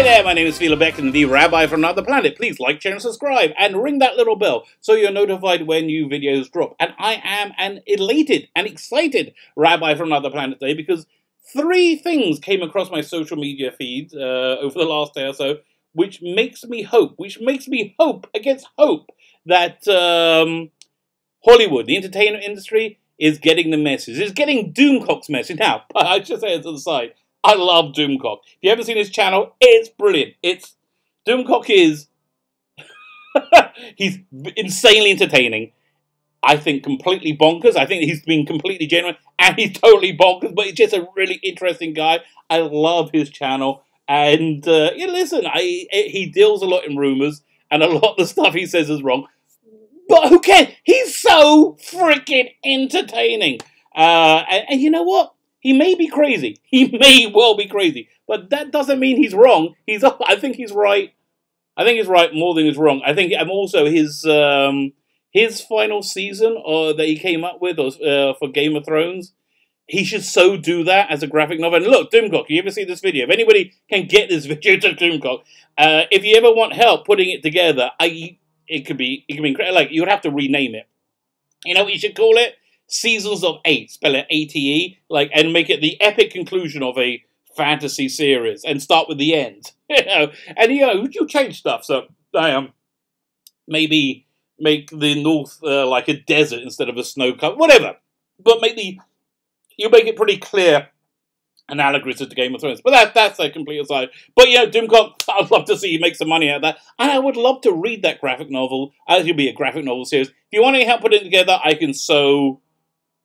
Hi there, my name is Philo Beck and the Rabbi from Another Planet. Please like, share and subscribe and ring that little bell so you're notified when new videos drop. And I am an elated and excited Rabbi from Another Planet today because 3 things came across my social media feeds over the last day or so, which makes me hope against hope that Hollywood, the entertainment industry, is getting the message. It's getting Doomcock's message. Now, I should say it to the side. I love Doomcock. If you haven't seen his channel, it's brilliant. Doomcock is he's insanely entertaining. I think completely bonkers. I think he's been completely genuine, and he's totally bonkers. But he's just a really interesting guy. I love his channel, and yeah, listen, he deals a lot in rumors, and a lot of the stuff he says is wrong. But who cares? He's so freaking entertaining. And you know what? He may be crazy. He may well be crazy. But that doesn't mean he's wrong. I think he's right. I think he's right more than he's wrong. I think also his final season that he came up with for Game of Thrones, he should so do that as a graphic novel. And look, Doomcock, you ever see this video? If anybody can get this video to Doomcock, if you ever want help putting it together, it could be incredible. Like, you would have to rename it. You know what you should call it? Seasons of 8. Spell it ATE. And make it the epic conclusion of a fantasy series, and start with the end. And you change stuff. So maybe make the North like a desert instead of a snow cover, whatever. But you make it pretty clear. An allegory to Game of Thrones. But that's a complete aside. But Doomcock, I'd love to see you make some money out of that. And I would love to read that graphic novel. It'll be a graphic novel series. If you want any help putting it together, I can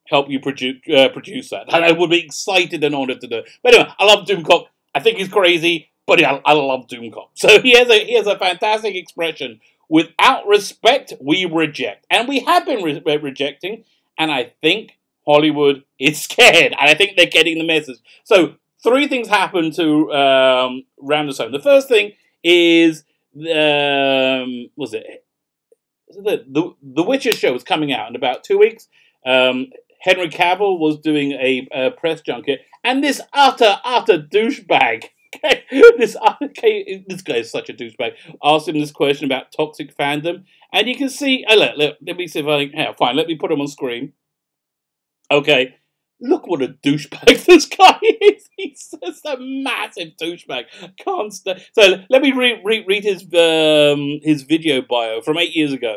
help you produce that. And I would be excited and honored to do it. But anyway, I love Doomcock. I think he's crazy, but I love Doomcock. So he has a fantastic expression. Without respect, we reject. And we have been rejecting. And I think Hollywood is scared, and I think they're getting the message. So 3 things happen to ram this home. The first thing is, The Witcher show is coming out in about 2 weeks. Henry Cavill was doing a press junket, and this utter douchebag. This guy is such a douchebag. Asked him this question about toxic fandom, and you can see. Look, let me see if I can. Fine, let me put him on screen. Okay, look what a douchebag this guy is. He's just a massive douchebag. Can't stand. So let me read his video bio from 8 years ago.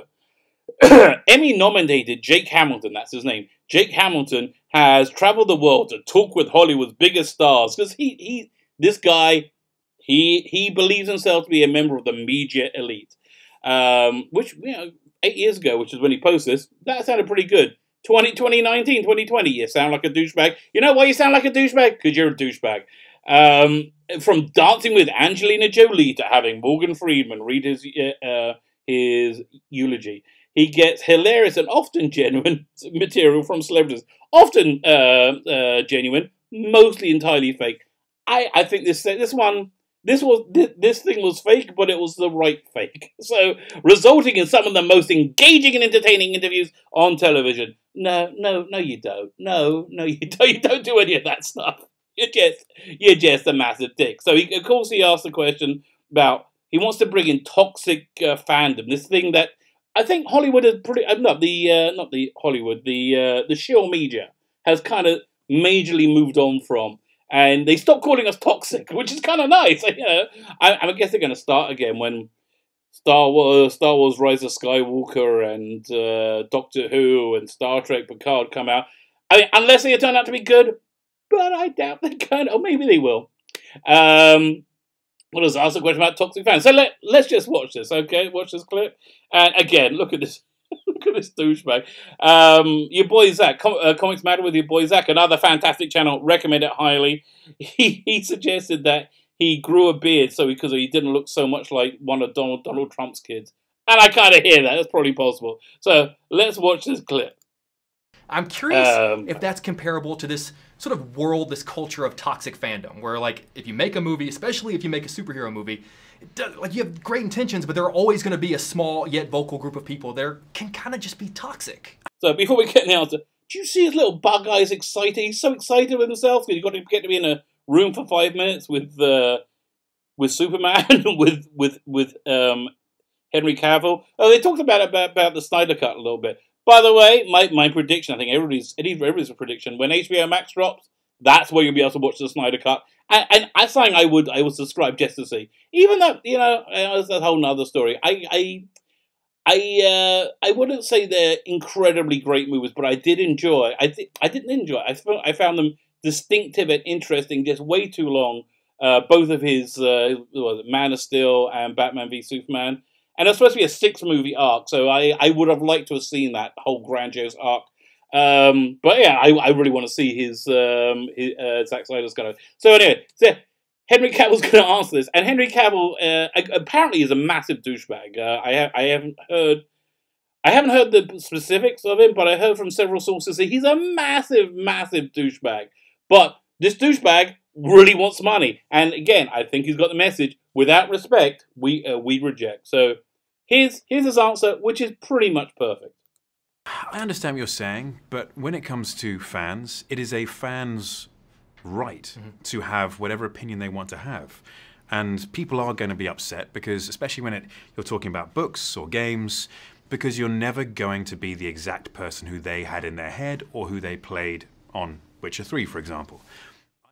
Emmy-nominated Jake Hamilton, that's his name. Jake Hamilton has traveled the world to talk with Hollywood's biggest stars because this guy believes himself to be a member of the media elite. Which 8 years ago, which is when he posted this, that sounded pretty good. 2019, 2020, you sound like a douchebag. You know why you sound like a douchebag? Because you're a douchebag. From dancing with Angelina Jolie to having Morgan Freeman read his eulogy. He gets hilarious and often genuine material from celebrities. Often genuine, mostly entirely fake. I think this thing was fake, but it was the right fake. So, resulting in some of the most engaging and entertaining interviews on television. No, you don't. No, you don't. You don't do any of that stuff. You're just a massive dick. So, of course, he asked the question about he wants to bring in toxic fandom. This thing that I think Hollywood is pretty. The shill media has kind of majorly moved on from. And they stopped calling us toxic, which is kind of nice. I guess they're going to start again when Star Wars Rise of Skywalker and Doctor Who and Star Trek Picard come out. I mean, unless they turn out to be good, but I doubt they can. Or maybe they will. Well, let's ask a question about toxic fans. So let's just watch this, okay? Watch this clip. And again, look at this. Look at this douchebag. Your boy Zach, Comics Matter with your boy Zach, another fantastic channel, recommend it highly. He suggested that he grew a beard because he didn't look so much like one of Donald Trump's kids. And I kind of hear that. That's probably possible. So let's watch this clip. I'm curious if that's comparable to this sort of world, this culture of toxic fandom, where if you make a movie, especially if you make a superhero movie, you have great intentions, but there are always going to be a small yet vocal group of people there can kind of just be toxic. So before we get the answer, do you see his little bug eyes excited? He's so excited with himself because he got to get to be in a room for 5 minutes with with Superman with Henry Cavill. Oh, they talked about the Snyder Cut a little bit. By the way, my prediction, I think everybody's prediction, when HBO Max drops, that's where you'll be able to watch the Snyder Cut. And I think I would subscribe just to see. Even though, it's a whole nother story. I wouldn't say they're incredibly great movies, but I did enjoy. I didn't enjoy. I found them distinctive and interesting. Just way too long. Both of his Man of Steel and Batman v Superman, and it's supposed to be a 6-movie arc. So I would have liked to have seen that whole grandiose arc. But yeah, I really want to see his Zack Snyder's kind of. So anyway, Henry Cavill's going to answer this, and Henry Cavill apparently is a massive douchebag. I haven't heard the specifics of him, but I heard from several sources that he's a massive, massive douchebag. But this douchebag really wants money, and again, I think he's got the message: without respect, we reject. So here's his answer, which is pretty much perfect. I understand what you're saying, but when it comes to fans, it is a fan's right to have whatever opinion they want to have. And people are going to be upset because, especially when you're talking about books or games, because you're never going to be the exact person who they had in their head or who they played on Witcher 3, for example.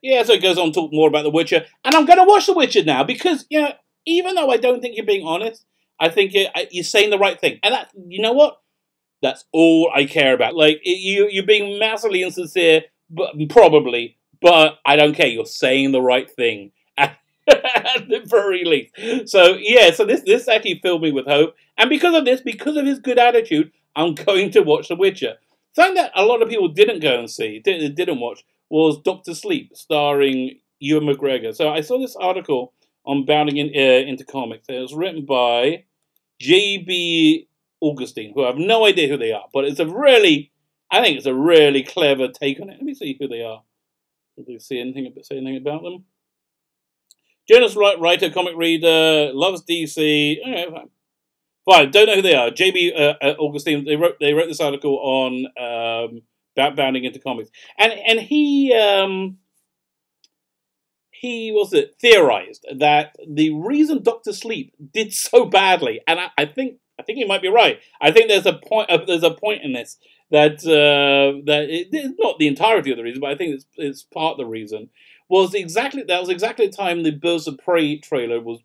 Yeah, so it goes on to talk more about The Witcher, and I'm going to watch The Witcher now because, even though I don't think you're being honest, I think you're saying the right thing. And that, you know what? That's all I care about. Like, you're being massively insincere, probably, but I don't care. You're saying the right thing at the very least. So yeah, so this actually filled me with hope, and because of his good attitude, I'm going to watch The Witcher. Something that a lot of people didn't go and see, didn't watch, was Dr. Sleep, starring Ewan McGregor. So I saw this article on Bounding into Comics. It was written by J.B. Augustine, who I have no idea who they are, but I think it's a really clever take on it. Let me see who they are. Do you say anything about them? Journalist, writer, comic reader, loves DC. Okay, fine. Don't know who they are. J.B. Augustine. They wrote this article on Bounding into Comics, and he theorized that the reason Dr. Sleep did so badly, and I think he might be right. I think there's a point in this that it's not the entirety of the reason, but I think it's part of the reason. Was exactly the time the Birds of Prey trailer was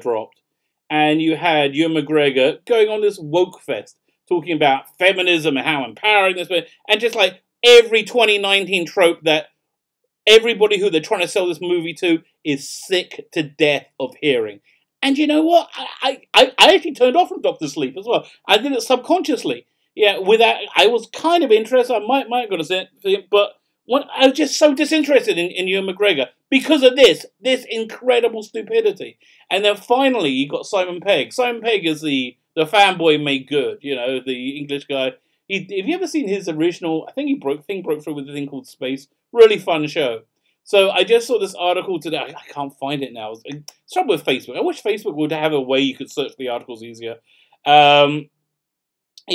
dropped, and you had Ewan McGregor going on this woke fest talking about feminism and how empowering this, and just like every 2019 trope that everybody who they're trying to sell this movie to is sick to death of hearing. And you know what? I actually turned off from Dr. Sleep as well. I did it subconsciously. Yeah, I was kind of interested. I might go to see it, but I was just so disinterested in Ewan McGregor because of this incredible stupidity. And then finally, you got Simon Pegg. Simon Pegg is the fanboy made good. The English guy. Have you ever seen his original? I think he broke through with a thing called Space. Really fun show. So I just saw this article today. I can't find it now. It's trouble with Facebook. I wish Facebook would have a way you could search the articles easier. They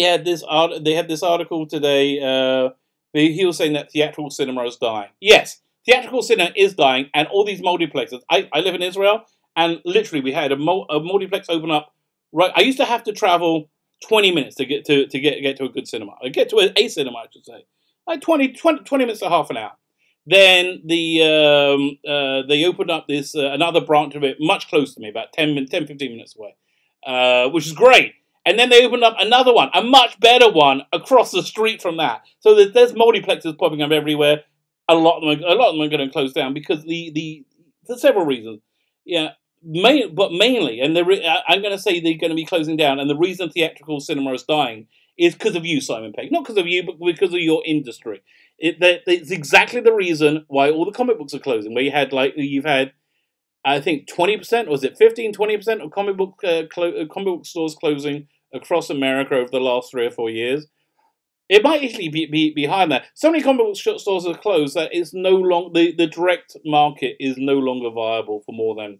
had this article today. He was saying that theatrical cinema is dying. Yes, theatrical cinema is dying, and all these multiplexes. I live in Israel, and literally we had a multiplex open up. Right, I used to have to travel 20 minutes to get to a good cinema. I get to a cinema, I should say, like 20 minutes to half an hour. Then they opened up this another branch of it much closer to me, about 15 minutes away, which is great. And then they opened up another one, a much better one, across the street from that. So there's multiplexes popping up everywhere. A lot of them are going to close down because for several reasons. Yeah, but mainly, and I'm going to say they're going to be closing down. And the reason theatrical cinema is dying is because of you, Simon Pegg. Not because of you, but because of your industry. It's exactly the reason why all the comic books are closing. Where you've had, I think 20%, or was it 15-20% of comic book stores closing across America over the last 3 or 4 years. It might actually be higher than that. So many comic book stores are closed that it's no longer the direct market is no longer viable for more than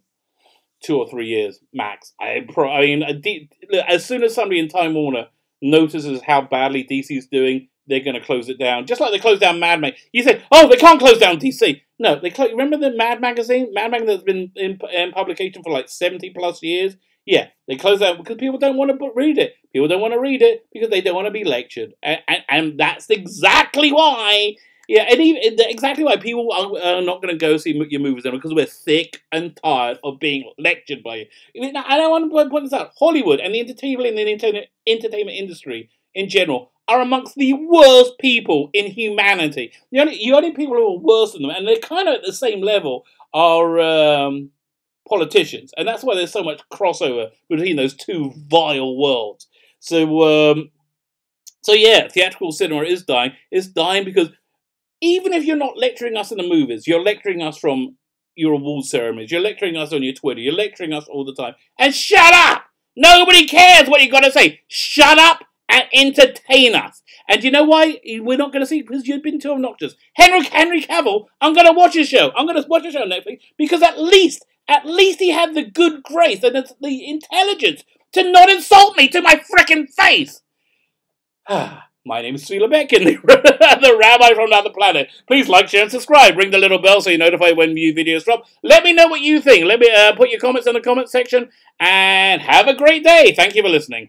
2 or 3 years max. As soon as somebody in Time Warner notices how badly DC's doing, they're going to close it down. Just like they closed down Mad Men. You say, oh, they can't close down DC. No, they closed. Remember the Mad magazine? Mad magazine that's been in publication for like 70 plus years. Yeah, they closed that because people don't want to read it. People don't want to read it because they don't want to be lectured, and that's exactly why. Yeah, and even exactly why people are not going to go see your movies anymore, because we're sick and tired of being lectured by you. I mean, I don't want to point this out. Hollywood and the entertainment industry in general are amongst the worst people in humanity. The only people who are worse than them, and they're kind of at the same level, are politicians, and that's why there's so much crossover between those two vile worlds. So yeah, theatrical cinema is dying. It's dying because even if you're not lecturing us in the movies, you're lecturing us from your award ceremonies, you're lecturing us on your Twitter, you're lecturing us all the time. And shut up! Nobody cares what you got to say. Shut up and entertain us. And you know why we're not going to see it? Because you've been too obnoxious. Henry Cavill, I'm going to watch his show. I'm going to watch his show on Netflix because at least he had the good grace and the intelligence to not insult me to my frickin' face. My name is Sri Lebekin, the rabbi from another planet. Please like, share, and subscribe. Ring the little bell so you're notified when new videos drop. Let me know what you think. Let me put your comments in the comment section. And have a great day. Thank you for listening.